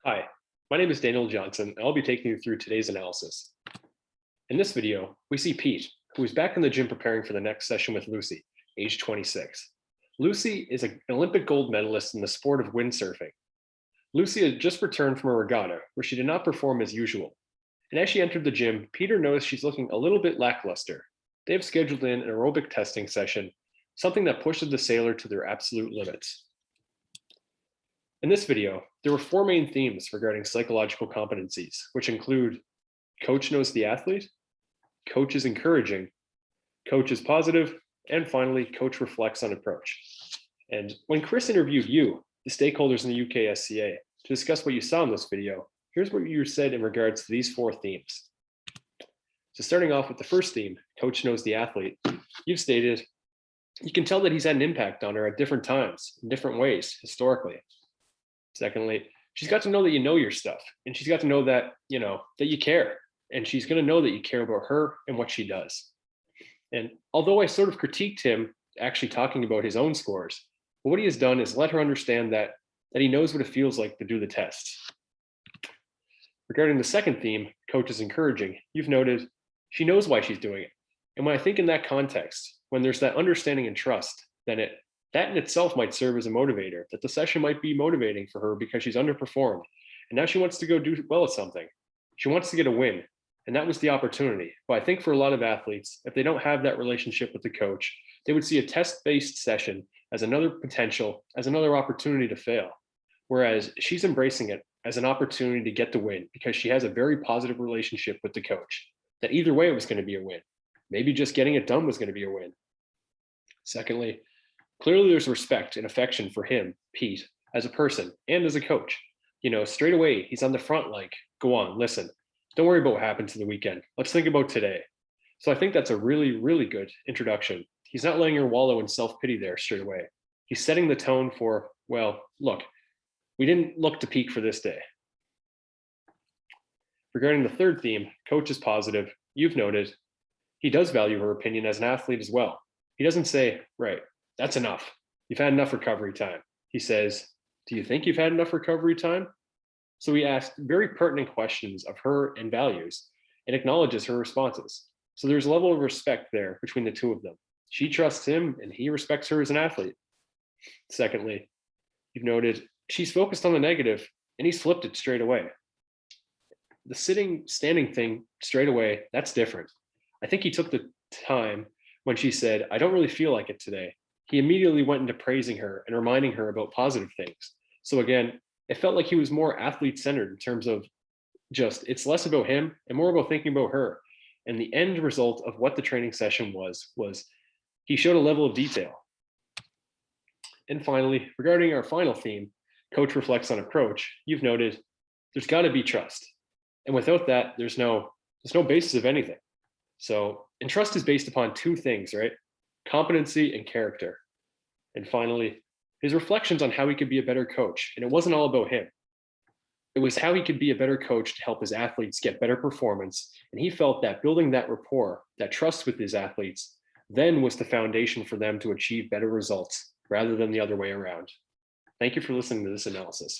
Hi, my name is Daniel Johnson, and I'll be taking you through today's analysis. In this video, we see Pete, who is back in the gym preparing for the next session with Lucy, age 26. Lucy is an Olympic gold medalist in the sport of windsurfing. Lucy had just returned from a regatta where she did not perform as usual. And as she entered the gym, Peter noticed she's looking a little bit lackluster. They have scheduled in an aerobic testing session, something that pushes the sailor to their absolute limits. In this video, there were four main themes regarding psychological competencies, which include coach knows the athlete, coach is encouraging, coach is positive, and finally, coach reflects on approach. And when Chris interviewed you, the stakeholders in the UKSCA, to discuss what you saw in this video, here's what you said in regards to these four themes. So starting off with the first theme, coach knows the athlete, you've stated, you can tell that he's had an impact on her at different times, in different ways, historically. Secondly, she's got to know that you know your stuff, and she's got to know that, that you care, and she's going to know that you care about her and what she does. And although I sort of critiqued him actually talking about his own scores, what he has done is let her understand that he knows what it feels like to do the tests. Regarding the second theme, coach is encouraging, you've noted she knows why she's doing it. And when I think in that context, when there's that understanding and trust, then that in itself might serve as a motivator, that the session might be motivating for her because she's underperformed. And now she wants to go do well at something. She wants to get a win. And that was the opportunity. But I think for a lot of athletes, if they don't have that relationship with the coach, they would see a test-based session as another potential, as another opportunity to fail. Whereas she's embracing it as an opportunity to get the win because she has a very positive relationship with the coach, that either way it was going to be a win. Maybe just getting it done was going to be a win. Secondly, clearly there's respect and affection for him, Pete, as a person and as a coach. Straight away, he's on the front like, go on, listen, don't worry about what happened to the weekend. Let's think about today. So I think that's a really, really good introduction. He's not letting her wallow in self-pity there straight away. He's setting the tone for, well, look, we didn't look to peak for this day. Regarding the third theme, coach is positive, you've noted, he does value her opinion as an athlete as well. He doesn't say, right, that's enough. You've had enough recovery time. He says, do you think you've had enough recovery time? So he asked very pertinent questions of her and values and acknowledges her responses. So there's a level of respect there between the two of them. She trusts him and he respects her as an athlete. Secondly, you've noted she's focused on the negative and he's flipped it straight away. The standing thing straight away, that's different. I think he took the time when she said, I don't really feel like it today. He immediately went into praising her and reminding her about positive things. So again, it felt like he was more athlete-centered in terms of just, it's less about him and more about thinking about her. And the end result of what the training session was he showed a level of detail. And finally, regarding our final theme, coach reflects on approach, you've noted there's got to be trust. And without that, there's no basis of anything. So, and trust is based upon two things, right? Competency and character. And finally, his reflections on how he could be a better coach. And it wasn't all about him. It was how he could be a better coach to help his athletes get better performance. And he felt that building that rapport, that trust with his athletes, then was the foundation for them to achieve better results rather than the other way around. Thank you for listening to this analysis.